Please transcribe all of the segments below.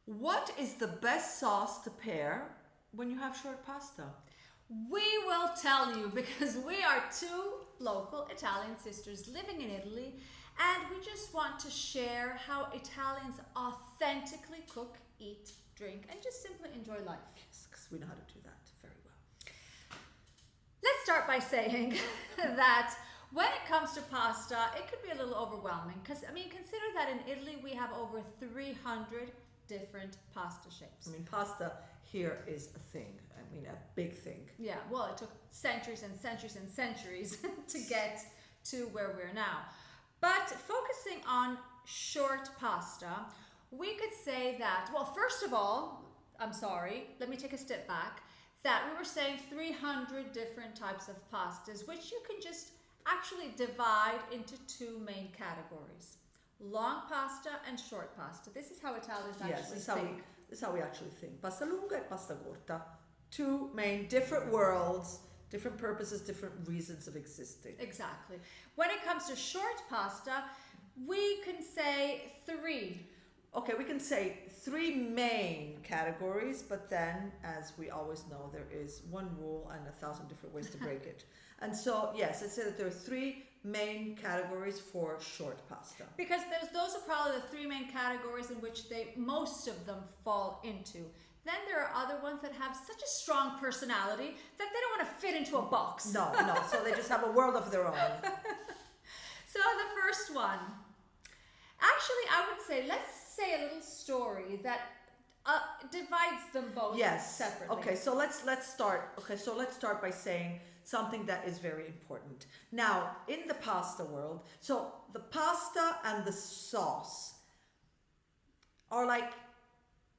What is the best sauce to pair when you have short pasta? We will tell you because we are two local Italian sisters living in Italy, and we just want to share how Italians authentically cook, eat, drink, and just simply enjoy life. Yes, because we know how to do that very well. Let's start by saying that when it comes to pasta, it could be a little overwhelming because, consider that in Italy we have over 300 different pasta shapes. Pasta here is a thing. A big thing. Yeah, well, it took centuries and centuries and centuries to get to where we're now. But focusing on short pasta, we could say that, well, first of all, I'm sorry, let me take a step back, that we were saying 300 different types of pastas, which you can just actually divide into two main categories. Long pasta and short pasta. This is how Italians actually think. This is how we actually think. Pasta lunga and pasta corta. Two main different worlds, different purposes, different reasons of existing. Exactly. When it comes to short pasta, we can say three. Okay, we can say three main categories, but then, as we always know, there is one rule and 1,000 different ways to break it. And so, yes, let's say that there are three main categories for short pasta. Because those are probably the three main categories in which most of them fall into. Then there are other ones that have such a strong personality that they don't want to fit into a box. No, so they just have a world of their own. So the first one, actually I would say, let's say a little story that divides them both separately. Okay, so let's start. Okay, so let's start by saying something that is very important. Now, in the pasta world, so the pasta and the sauce are like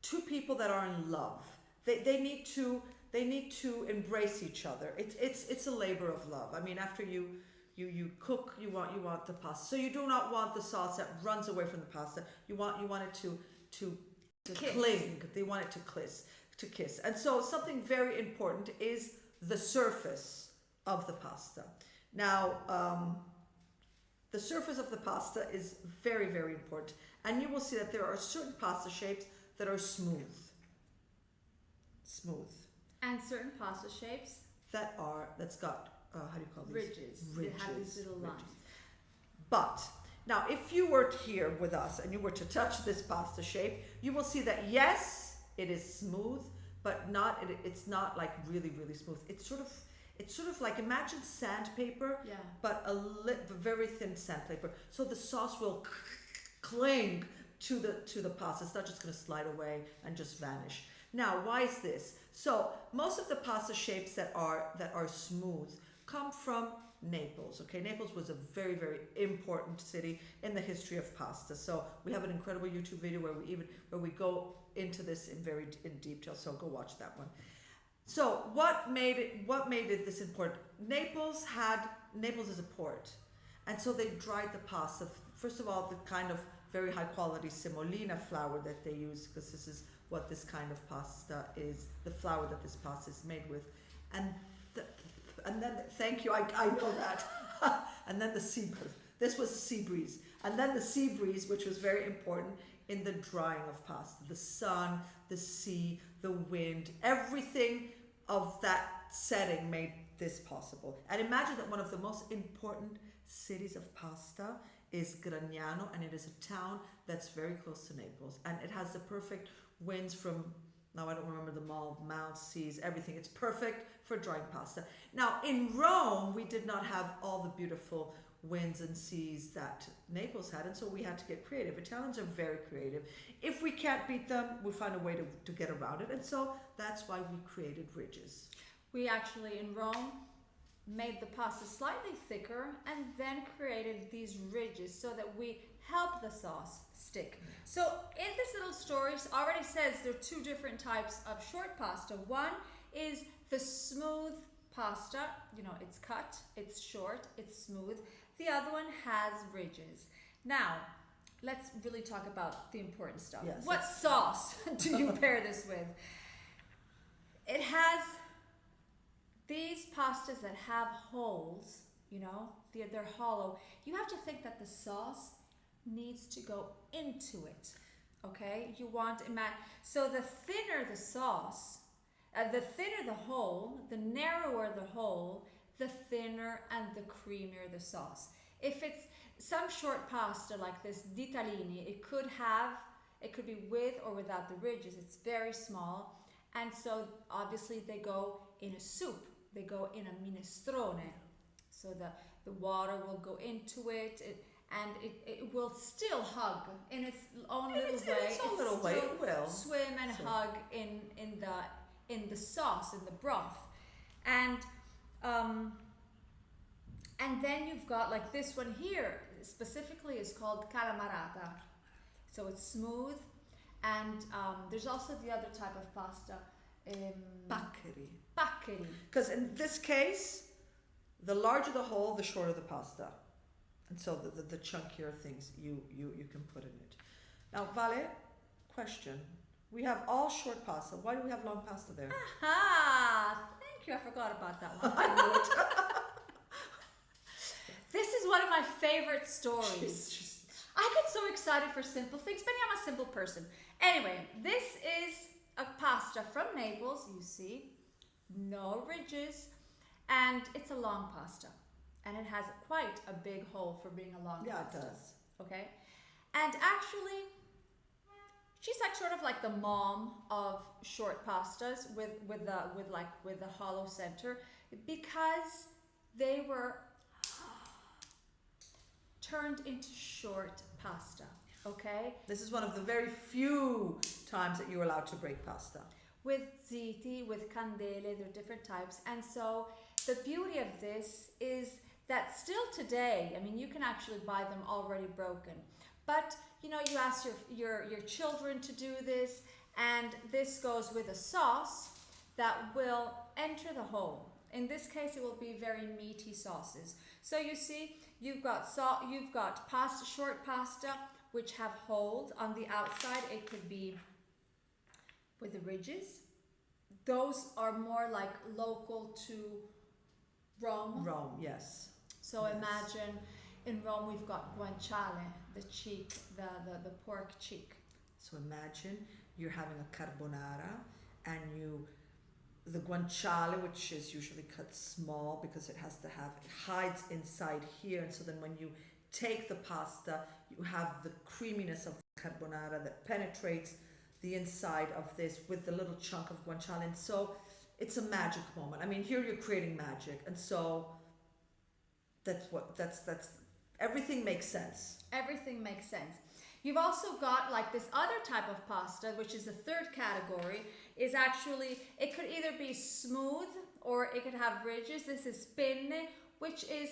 two people that are in love. They need to embrace each other. It's a labor of love. After you cook, you want the pasta. So you do not want the sauce that runs away from the pasta. You want it to cling. They want it to kiss. And so something very important is the surface of the pasta. Now, the surface of the pasta is very, very important. And you will see that there are certain pasta shapes that are smooth. And certain pasta shapes that's got how do you call these? Ridges. They have these little lines. But now, if you were here with us and you were to touch this pasta shape, you will see that yes, it is smooth, but it's not like really, really smooth. It's sort of like, imagine sandpaper, but a very thin sandpaper. So the sauce will cling to the pasta. It's not just going to slide away and just vanish. Now, why is this? So most of the pasta shapes that are smooth come from Naples. Okay, Naples was a very, very important city in the history of pasta. So we have an incredible YouTube video where we go into this in detail. So go watch that one. So what made it this important? Naples is a port, and so they dried the pasta. First of all, the kind of very high quality semolina flour that they use, because this is what this kind of pasta is, the flour that this pasta is made with, and then thank you, I know that. And then the sea breeze. This was the sea breeze, and then the sea breeze, which was very important in the drying of pasta. The sun, the sea, the wind, everything of that setting made this possible. And imagine that one of the most important cities of pasta is Gragnano, and it is a town that's very close to Naples, and it has the perfect winds from, now I don't remember them all, mountains, seas, everything. It's perfect for drying pasta. Now in Rome, we did not have all the beautiful winds and seas that Naples had, and so we had to get creative. Italians are very creative. If we can't beat them, we find a way to get around it, and so that's why we created ridges. We actually, in Rome, made the pasta slightly thicker and then created these ridges so that we help the sauce stick. So in this little story, it already says there are two different types of short pasta. One is the smooth pasta, it's cut, it's short, it's smooth. The other one has ridges. Now, let's really talk about the important stuff. Yes, what sauce do you pair this with? It has these pastas that have holes, they're hollow. You have to think that the sauce needs to go into it. Okay, you want so the thinner the sauce, the thinner the hole, the narrower the hole, the thinner and the creamier the sauce. If it's some short pasta like this ditalini, it could be with or without the ridges. It's very small, and so obviously they go in a soup. They go in a minestrone. So the water will go into it, and it will still hug in its own little way. In its own little way, it will swim and hug in the sauce, in the broth, and then you've got like this one here specifically is called calamarata. So it's smooth, and there's also the other type of pasta, Paccheri. paccheri. Because in this case, the larger the hole, the shorter the pasta. And so the chunkier things you can put in it. Now, Vale, question. We have all short pasta. Why do we have long pasta there? Aha! Thank you. I forgot about that one. I knew it. This is one of my favorite stories. I get so excited for simple things, but I'm a simple person. Anyway, this is a pasta from Naples, you see. No ridges. And it's a long pasta. And it has quite a big hole for being a long pasta. Yeah, it does. Okay? And actually, she's like sort of like the mom of short pastas with the hollow center, because they were turned into short pasta. Okay? This is one of the very few times that you're allowed to break pasta. With ziti, with candele, there are different types. And so the beauty of this is that still today, I mean, you can actually buy them already broken. But, you know, you ask your children to do this, and this goes with a sauce that will enter the hole. In this case, it will be very meaty sauces. So you see, you've got pasta, short pasta, which have holes on the outside. It could be with the ridges. Those are more like local to Rome. Rome, yes. So yes. Imagine in Rome we've got guanciale, the cheek, the pork cheek. So imagine you're having a carbonara, and the guanciale, which is usually cut small because it hides inside here, and so then when you take the pasta, you have the creaminess of the carbonara that penetrates the inside of this with the little chunk of guanciale, and so it's a magic moment. I mean, here you're creating magic, and so that's everything makes sense. Everything makes sense. You've also got like this other type of pasta, which is the third category, is actually, it could either be smooth or it could have ridges. This is penne, which is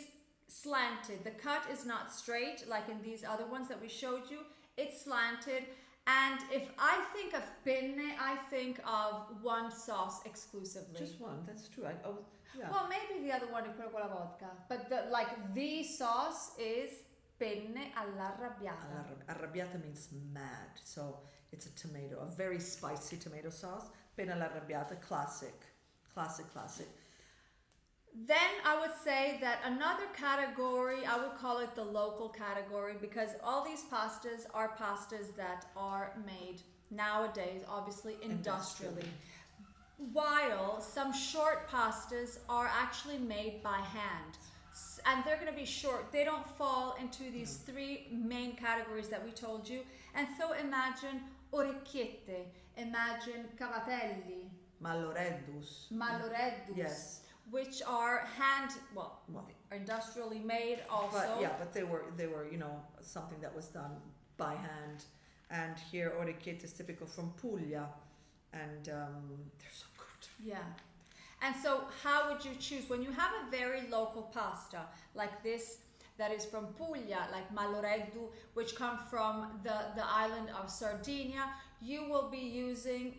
slanted. The cut is not straight like in these other ones that we showed you. It's slanted. And if I think of penne, I think of one sauce exclusively. Just one, that's true. Yeah. Well, maybe the other one is quello con la vodka. But the sauce is penne all'arrabbiata. Arrabbiata means mad. So it's a tomato, a very spicy tomato sauce. Penne all'arrabbiata, classic. Then I would say that another category, I would call it the local category, because all these pastas are pastas that are made nowadays, obviously industrially. While some short pastas are actually made by hand. And they're going to be short. They don't fall into these three main categories that we told you. And so imagine orecchiette, imagine cavatelli. Malloreddus. Yes. Which are are industrially made also. But they were something that was done by hand. And here orecchiette is typical from Puglia, and they're so good. Yeah. And so how would you choose when you have a very local pasta like this that is from Puglia, like Malloreddu, which come from the island of Sardinia? You will be using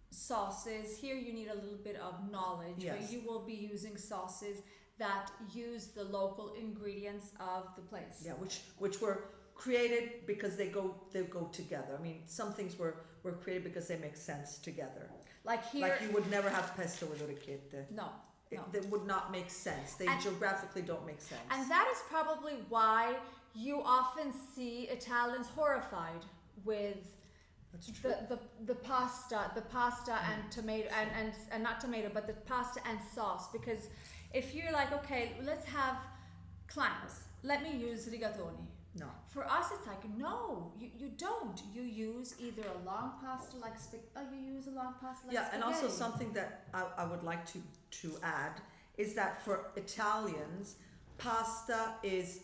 sauces. Here you need a little bit of knowledge, yes. But you will be using sauces that use the local ingredients of the place. Yeah, which were created because they go together. I mean, some things were created because they make sense together. Like here, like you would never have pesto with orecchiette. No. They would not make sense. They geographically don't make sense. And that is probably why you often see Italians horrified with That's true. the pasta and tomato and not tomato, but the pasta and sauce. Because if you're like, okay, let's have clams, let me use rigatoni. No. For us, it's like, no, you don't. You use either a long pasta like you use a long pasta like Yeah, and also spaghetti. something that I would like to add is that for Italians, pasta is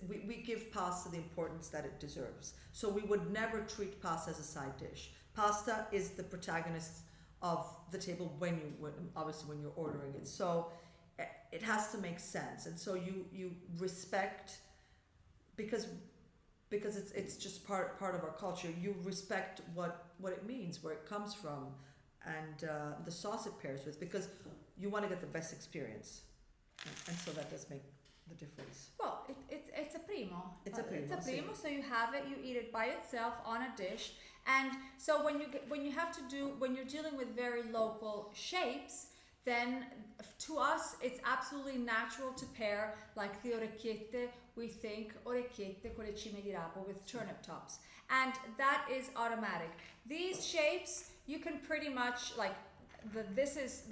we give pasta the importance that it deserves. So we would never treat pasta as a side dish. Pasta is the protagonist of the table obviously when you're ordering it. So it has to make sense, and so you respect, because it's just part of our culture. You respect what it means, where it comes from, and the sauce it pairs with, because you want to get the best experience, and so that does make the difference. Well, it's a primo. It's a primo. It's a primo. So you have it, you eat it by itself on a dish, and so when you're dealing with very local shapes, then to us it's absolutely natural to pair, like the orecchiette. We think orecchiette con le cime di rapo with turnip tops, and that is automatic. These shapes you can pretty much like. This is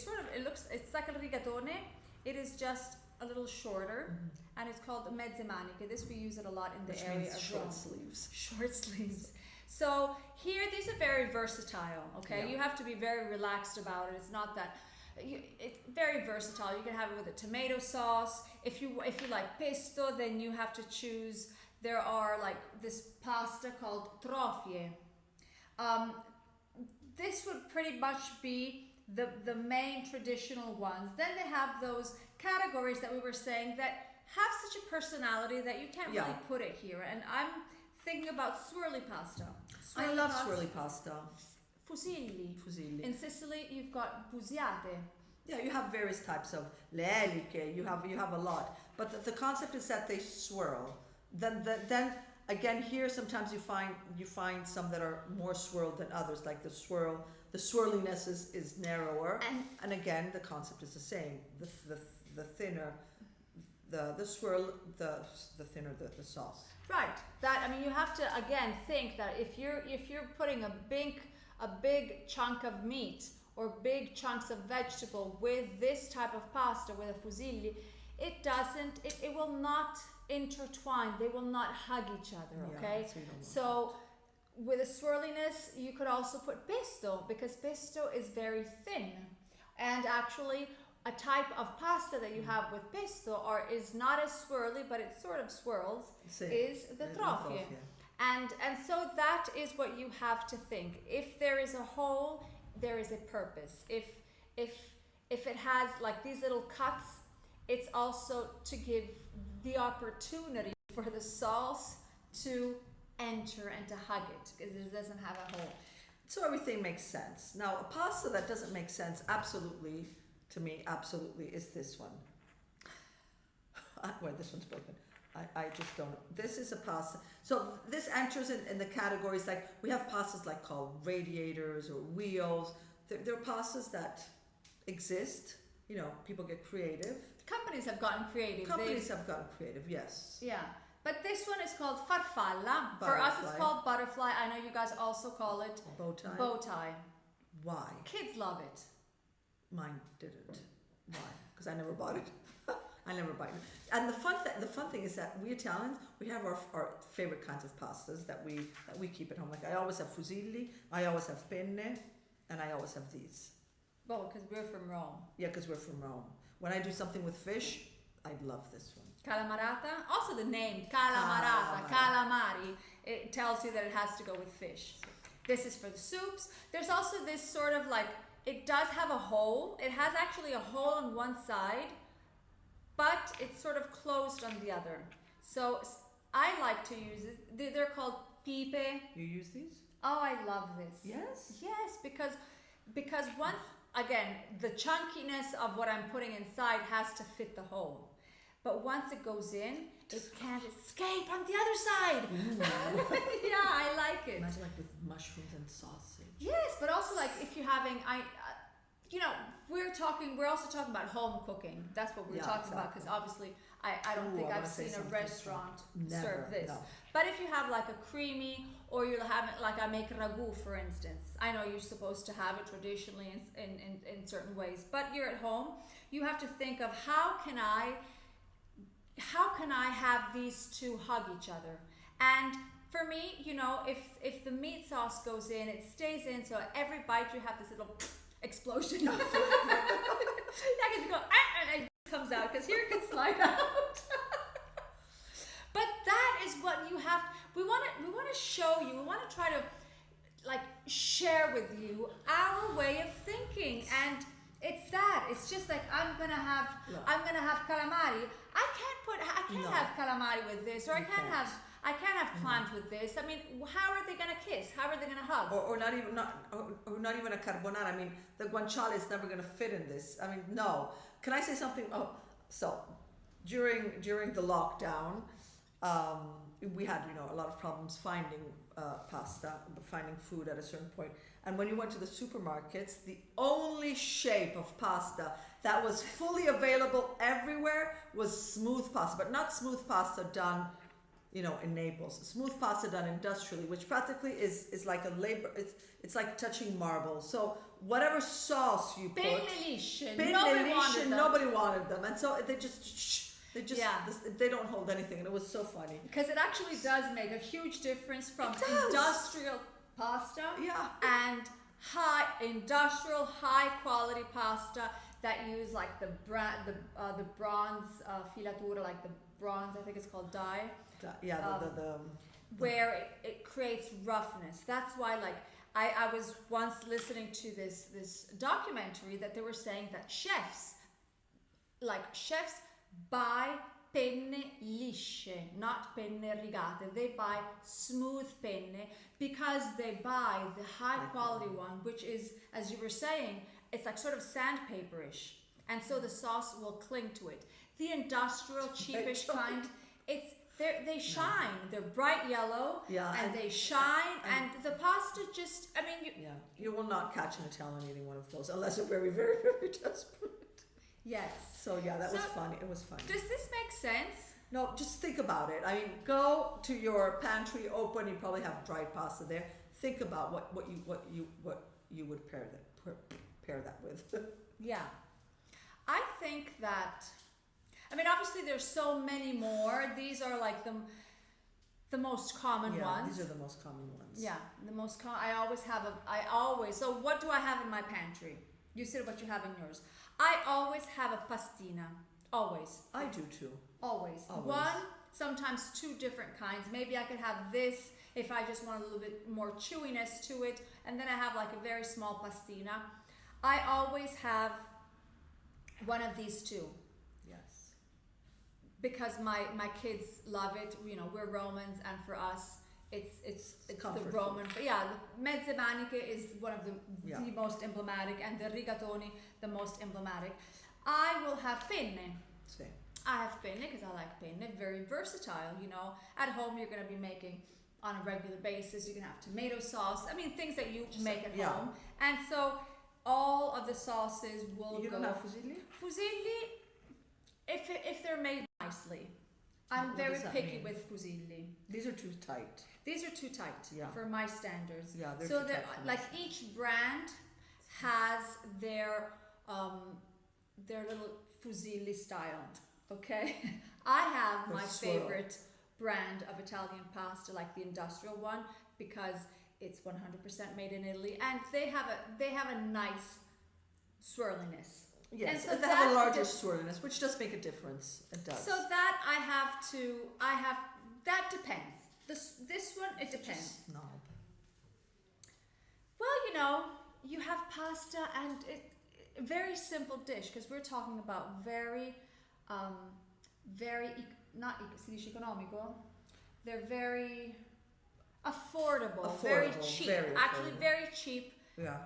sort of, it's like a rigatone. It is just a little shorter, and it's called mezze maniche. This we use it a lot in the Which area means of short Rome. sleeves. Short sleeves. So here, these are very versatile. Okay, Yeah. you have to be very relaxed about it. It's not that. It's very versatile. You can have it with a tomato sauce. If you like pesto, then you have to choose. There are like this pasta called trofie. This would pretty much be the main traditional ones. Then they have those categories that we were saying that have such a personality that you can't really put it here. And I'm thinking about swirly pasta. I love swirly pasta. Fusilli. Fusilli. In Sicily, you've got busiate. Yeah, you have various types of leliche. You have a lot, but the concept is that they swirl. Then again, here sometimes you find some that are more swirled than others. Like the swirliness is narrower, and again the concept is the same. The thinner the swirl, the thinner the sauce. Right. That, I mean, you have to again think that if you're putting a big chunk of meat or big chunks of vegetable with this type of pasta, with a fusilli, it will not intertwine. They will not hug each other. Okay. Yeah, So with a swirliness, you could also put pesto, because pesto is very thin, and actually a type of pasta that you have with pesto is not as swirly, but it sort of swirls, is the trofie. And so that is what you have to think. If there is a hole, there is a purpose. If it has like these little cuts, it's also to give the opportunity for the sauce to enter and to hug it, because it doesn't have a hole. So everything makes sense. Now, a pasta that doesn't make sense, absolutely, to me, absolutely, is this one. Well, this one's broken. I just don't. This is a pasta. So this enters in the categories, like we have pastas like called radiators or wheels. They're pastas that exist. You know, people get creative. Companies have gotten creative. Companies have gotten creative, yes. Yeah. But this one is called farfalla. For us, it's called butterfly. I know you guys also call it bow tie. Bow tie. Why? Kids love it. Mine didn't. Why? Because I never bought it. I never buy it. And the fun thing is that we Italians, we have our favorite kinds of pastas that we keep at home. Like I always have fusilli, I always have penne, and I always have these. Well, because we're from Rome. Yeah, because we're from Rome. When I do something with fish, I love this one. Calamarata. Also the name calamarata, calamari, it tells you that it has to go with fish. This is for the soups. There's also this sort of like, it does have a hole. It has actually a hole on one side, but it's sort of closed on the other. So I like to use it. They're called pipe. You use these? Oh, I love this. Yes? Yes, because once, again, the chunkiness of what I'm putting inside has to fit the hole. But once it goes in, it can't escape on the other side. Yeah, I like it. Imagine like with mushrooms and sausage. Yes, but also like if you're having, you know, we're also talking about home cooking. That's what we're talking about, because obviously I don't think I've seen a restaurant serve this. No. But if you have like a creamy, or you'll have it like I make ragu, for instance. I know you're supposed to have it traditionally in certain ways, but you're at home. You have to think of how can I have these two hug each other. And for me, you know, if the meat sauce goes in, it stays in, so every bite you have this little explosion. Yeah, because you go, and it comes out, because here it can slide out. But that is what you have. We want to show you. We want to try to like share with you our way of thinking, and it's that. It's just like I'm gonna have calamari. I can't have calamari with this, or I can't have clams with this. I mean, how are they gonna kiss? How are they gonna hug? Or not even a carbonara. I mean, the guanciale is never gonna fit in this. I mean, no. Can I say something? Oh, so during the lockdown, we had, you know, a lot of problems finding pasta, finding food at a certain point. And when you went to the supermarkets, the only shape of pasta that was fully available everywhere was smooth pasta, but not smooth pasta done, you know, in Naples. Smooth pasta done industrially, which practically is like a labor. It's like touching marble. So whatever sauce you put, nobody wanted them, and so they just. They don't hold anything, and it was so funny. Because it actually does make a huge difference from industrial pasta and high quality pasta that use like the bronze filatura, like the bronze, I think it's called dye. Where it creates roughness. That's why, like, I was once listening to this documentary that they were saying that chefs buy penne lisce, not penne rigate. They buy smooth penne because they buy the high quality one, which is, as you were saying, it's like sort of sandpaperish, and so the sauce will cling to it. The industrial cheapish kind, they shine. They're bright yellow, and they shine, and the pasta just, I mean, you will not catch an Italian eating one of those unless you're very, very, very desperate. Yes. So that was funny. It was funny. Does this make sense? No, just think about it. I mean, go to your pantry, open. You probably have dried pasta there. Think about what you would pair that with. Yeah, I think that. I mean, obviously, there's so many more. These are like the most common ones. These are the most common ones. Yeah, the most common. So what do I have in my pantry? You said what you have in yours. I always have a pastina. Always. I do too. Always. One, sometimes two different kinds. Maybe I could have this if I just want a little bit more chewiness to it. And then I have like a very small pastina. I always have one of these two. Yes. Because my kids love it. You know, we're Romans, and for us, it's the Roman. The mezze maniche is one of the most emblematic, and the rigatoni the most emblematic. I will have penne. Same. I have penne because I like penne. Very versatile. You know, at home you're going to be making on a regular basis. You can have tomato sauce. I mean, things that you make at home. And so all of the sauces will go. You don't have fusilli? Fusilli, if they're made nicely. I'm very picky with fusilli. These are too tight. These are too tight for my standards. Yeah, they're so too they're tight like each brand has their little fusilli style. Okay, I have my favorite brand of Italian pasta, like the industrial one, because it's 100% made in Italy, and they have a nice swirliness. Yes, and so they have a larger swirliness, which does make a difference. It does. So that that depends. This one, it depends. Snob. Well, you know, you have pasta, and very simple dish, because we're talking about very si dice economico. They're very affordable, very cheap. Actually, very cheap. Yeah.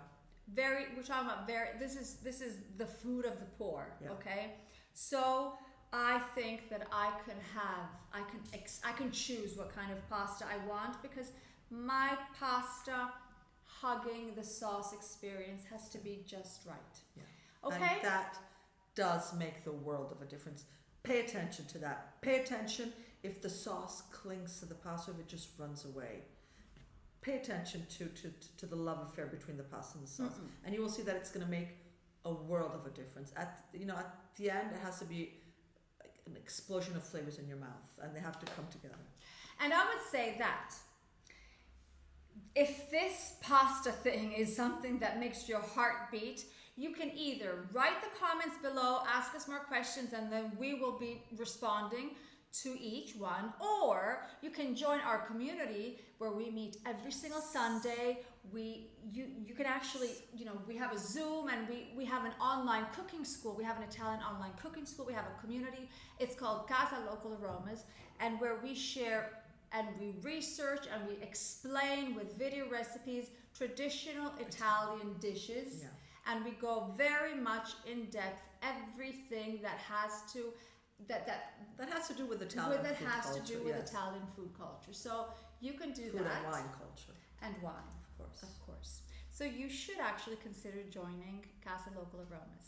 We're talking about this is the food of the poor. Okay, so I think that I can choose what kind of pasta I want, because my pasta hugging the sauce experience has to be just right. Yeah. Okay? And that does make the world of a difference. Pay attention to that. Pay attention if the sauce clings to the pasta, if it just runs away. Pay attention to the love affair between the pasta and the sauce, and you will see that it's going to make a world of a difference. At the end, it has to be like an explosion of flavors in your mouth, and they have to come together. And I would say that if this pasta thing is something that makes your heart beat, you can either write the comments below, ask us more questions, and then we will be responding to each one, or you can join our community where we meet every single Sunday. You can actually, we have a Zoom, and we have an online cooking school. We have an Italian online cooking school. We have a community. It's called Casa Local Aromas, and where we share and we research and we explain with video recipes traditional Italian dishes. Yeah. And we go very much in depth, everything that has to That has to do with Italian food culture. Yes. Italian food culture. So you can do Food that. and wine culture. And wine, Of course. of course. So you should actually consider joining Casa Local Aromas.